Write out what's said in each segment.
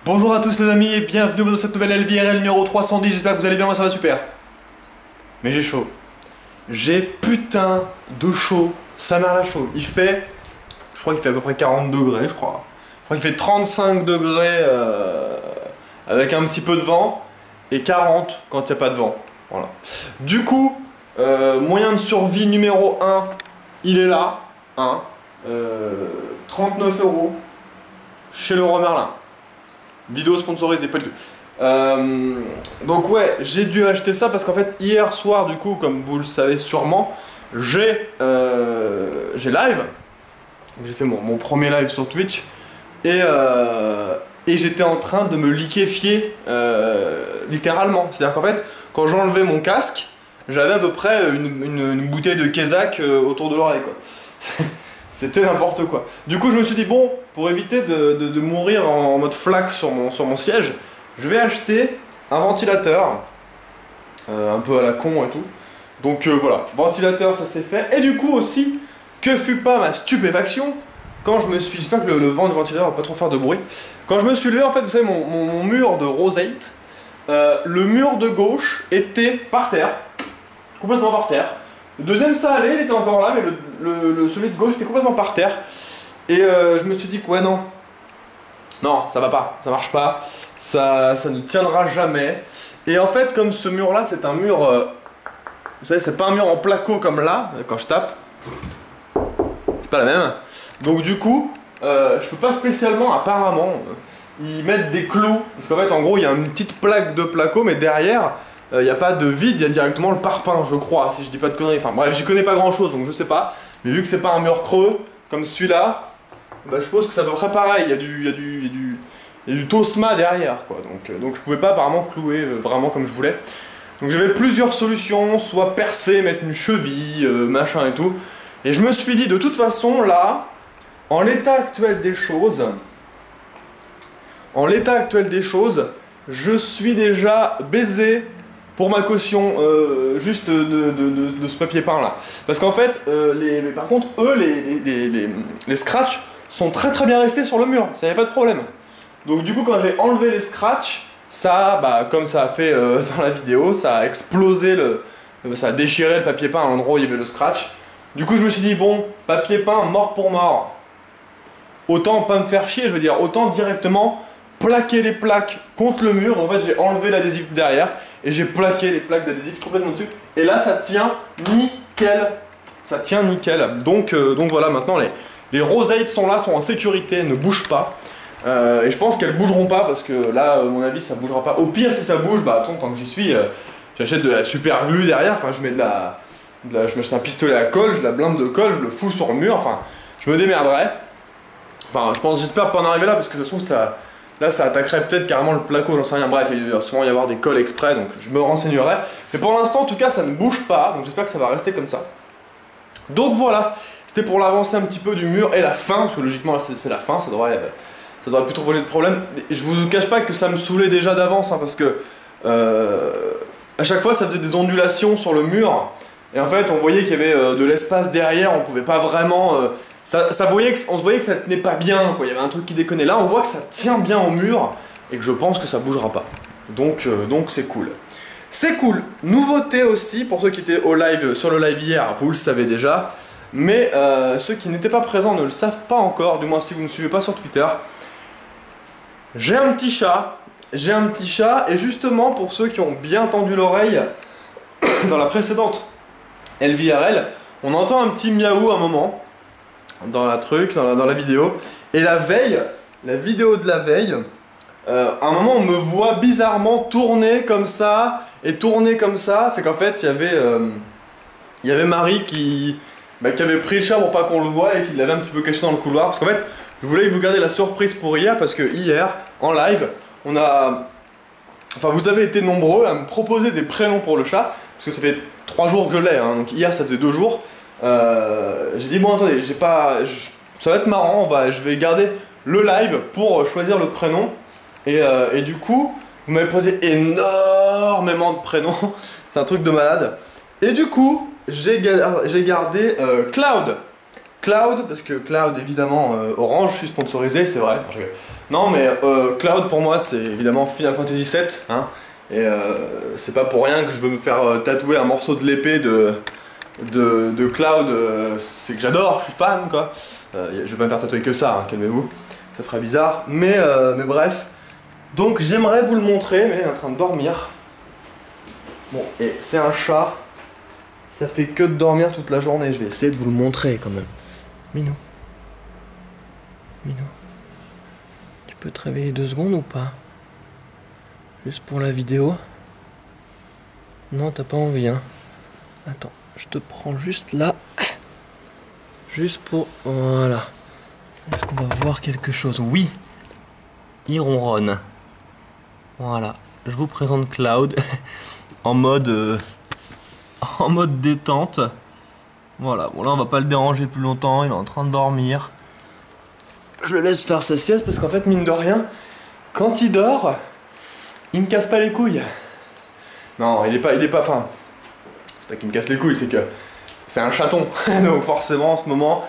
Bonjour à tous les amis et bienvenue dans cette nouvelle LVRL numéro 310, j'espère que vous allez bien, moi ça va super. Mais j'ai chaud. J'ai putain de chaud, ça m'a la chaud. Il fait, je crois qu'il fait à peu près 40 degrés je crois. Je crois qu'il fait 35 degrés avec un petit peu de vent et 40 quand il n'y a pas de vent. Voilà. Du coup, moyen de survie numéro 1, il est là. Hein, 39 € chez Leroy Merlin. Vidéo sponsorisée, pas du tout. Donc ouais, j'ai dû acheter ça parce qu'en fait hier soir, du coup, comme vous le savez sûrement, j'ai live. J'ai fait mon premier live sur Twitch et j'étais en train de me liquéfier littéralement. C'est-à-dire qu'en fait, quand j'enlevais mon casque, j'avais à peu près une bouteille de Kézak autour de l'oreille, quoi. C'était n'importe quoi. Du coup, je me suis dit, bon, pour éviter de mourir en mode flaque sur mon siège, je vais acheter un ventilateur, un peu à la con et tout. Donc voilà, ventilateur, ça c'est fait. Et du coup aussi, que fut pas ma stupéfaction, quand je me suis... J'espère que le vent du ventilateur va pas trop faire de bruit. Quand je me suis levé, en fait, vous savez, mon mur de Rosate, le mur de gauche était par terre, complètement par terre. Le deuxième ça allait, il était encore là, mais celui de gauche était complètement par terre. Et je me suis dit que ouais non, ça va pas, ça marche pas, ça ne tiendra jamais. Et en fait comme ce mur là c'est un mur, vous savez c'est pas un mur en placo comme là, quand je tape, c'est pas la même. Donc du coup, je peux pas spécialement apparemment y mettre des clous, parce qu'en fait en gros il y a une petite plaque de placo mais derrière... Il n'y a pas de vide, il y a directement le parpaing, je crois, si je dis pas de conneries. Enfin bref, j'y connais pas grand chose, donc je sais pas. Mais vu que c'est pas un mur creux, comme celui-là, bah, je suppose que c'est à peu près pareil. Il y a du Tosma derrière, quoi. Donc je pouvais pas apparemment clouer vraiment comme je voulais. Donc j'avais plusieurs solutions, soit percer, mettre une cheville, machin et tout. Et je me suis dit, de toute façon, là, en l'état actuel des choses, je suis déjà baisé pour ma caution juste de ce papier peint là. Parce qu'en fait, par contre, eux, les scratchs sont très très bien restés sur le mur, ça n'y a pas de problème. Donc du coup, quand j'ai enlevé les scratchs, ça, bah, comme ça a fait dans la vidéo, ça a explosé, ça a déchiré le papier peint à l'endroit où il y avait le scratch. Du coup, je me suis dit, bon, papier peint, mort pour mort. Autant pas me faire chier, je veux dire, autant directement plaquer les plaques contre le mur. En fait j'ai enlevé l'adhésif derrière et j'ai plaqué les plaques d'adhésif complètement dessus et là ça tient nickel, donc voilà, maintenant les Rosates sont là, sont en sécurité, elles ne bougent pas et je pense qu'elles bougeront pas parce que là à mon avis ça bougera pas. Au pire si ça bouge, bah attends, tant que j'y suis, j'achète de la super glue derrière, enfin je mets je m'achète un pistolet à colle, je la blinde de colle, je le fous sur le mur, enfin je me démerderai. Enfin j'espère pas en arriver là parce que ça se trouve ça... Là ça attaquerait peut-être carrément le placo, j'en sais rien, bref, il va sûrement y avoir des colles exprès, donc je me renseignerai. Mais pour l'instant, en tout cas, ça ne bouge pas, donc j'espère que ça va rester comme ça. Donc voilà, c'était pour l'avancée un petit peu du mur et la fin, parce que logiquement c'est la fin, ça devrait plus trop poser de problème. Je vous cache pas que ça me saoulait déjà d'avance, hein, parce que à chaque fois ça faisait des ondulations sur le mur, et en fait on voyait qu'il y avait de l'espace derrière, on pouvait pas vraiment... on se voyait que ça tenait pas bien, quoi. Il y avait un truc qui déconnait. Là, on voit que ça tient bien au mur et que je pense que ça bougera pas. Donc c'est cool. C'est cool. Nouveauté aussi, pour ceux qui étaient au live, sur le live hier, vous le savez déjà. Mais ceux qui n'étaient pas présents ne le savent pas encore, du moins si vous ne me suivez pas sur Twitter. J'ai un petit chat. Et justement, pour ceux qui ont bien tendu l'oreille, dans la précédente LVRL, on entend un petit miaou à un moment. Dans la vidéo, et la vidéo de la veille, à un moment on me voit bizarrement tourner comme ça, c'est qu'en fait il y avait Marie qui avait pris le chat pour pas qu'on le voie et qui l'avait un petit peu caché dans le couloir, parce qu'en fait je voulais vous garder la surprise pour hier, parce que hier, en live, vous avez été nombreux à me proposer des prénoms pour le chat, parce que ça fait 3 jours que je l'ai, hein, donc hier ça faisait 2 jours. J'ai dit bon attendez, ça va être marrant, je vais garder le live pour choisir le prénom et du coup vous m'avez posé énormément de prénoms, c'est un truc de malade, et du coup j'ai gardé Cloud parce que Cloud évidemment Orange, je suis sponsorisé, c'est vrai. Non mais Cloud pour moi c'est évidemment Final Fantasy VII, hein, et c'est pas pour rien que je veux me faire tatouer un morceau de l'épée de Cloud, c'est que j'adore, je suis fan quoi. Je vais pas me faire tatouer que ça, hein, calmez-vous, ça ferait bizarre, mais bref. Donc j'aimerais vous le montrer, mais il est en train de dormir. Bon, et c'est un chat, ça fait que de dormir toute la journée, je vais essayer de vous le montrer quand même. Minou. Minou. Tu peux te réveiller 2 secondes ou pas? Juste pour la vidéo? Non, t'as pas envie, hein? Attends, je te prends juste là. Juste pour... Voilà. Est-ce qu'on va voir quelque chose? Oui! Il ronronne. Voilà. Je vous présente Cloud en mode détente. Voilà. Bon là, on va pas le déranger plus longtemps. Il est en train de dormir. Je le laisse faire sa sieste parce qu'en fait, mine de rien, quand il dort, il me casse pas les couilles. Non, il est pas... Enfin, c'est pas qu'il me casse les couilles, c'est que c'est un chaton. Donc forcément, en ce moment,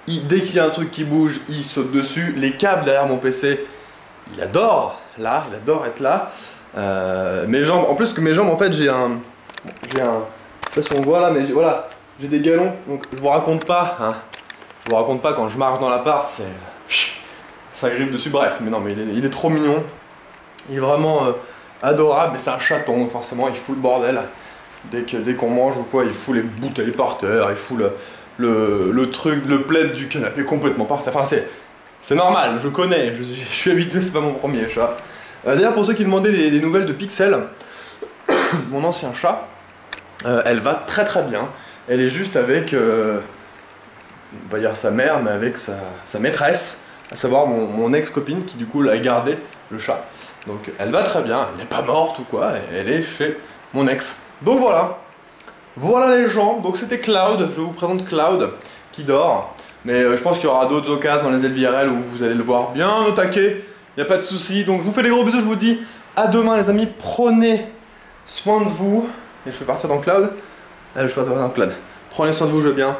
dès qu'il y a un truc qui bouge, il saute dessus. Les câbles derrière mon PC, il adore là, il adore être là. Mes jambes, en plus que mes jambes, en fait, j'ai un... Je sais pas si on voit là, mais voilà, j'ai des galons. Donc je vous raconte pas, hein. Je vous raconte pas quand je marche dans l'appart, c'est... Ça grippe dessus, bref, mais non, mais il est trop mignon. Il est vraiment adorable, mais c'est un chaton, donc forcément il fout le bordel. Dès qu'on mange ou quoi, il fout les bouteilles par terre, il fout le truc, le plaid du canapé complètement par terre. Enfin, c'est normal, je connais, je suis habitué, c'est pas mon premier chat. D'ailleurs, pour ceux qui demandaient des nouvelles de Pixel, mon ancien chat, elle va très très bien. Elle est juste avec, on va dire sa mère, mais avec sa maîtresse, à savoir mon ex-copine qui du coup l'a gardé le chat. Donc elle va très bien, elle n'est pas morte ou quoi, elle est chez mon ex. Donc voilà, voilà les gens, donc c'était Cloud, je vous présente Cloud qui dort. Mais je pense qu'il y aura d'autres occasions dans les LVRL où vous allez le voir bien au taquet, il n'y a pas de souci. Donc je vous fais des gros bisous, je vous dis à demain les amis, prenez soin de vous. Et je vais partir dans Cloud. Allez, je vais partir dans Cloud. Prenez soin de vous, je veux bien.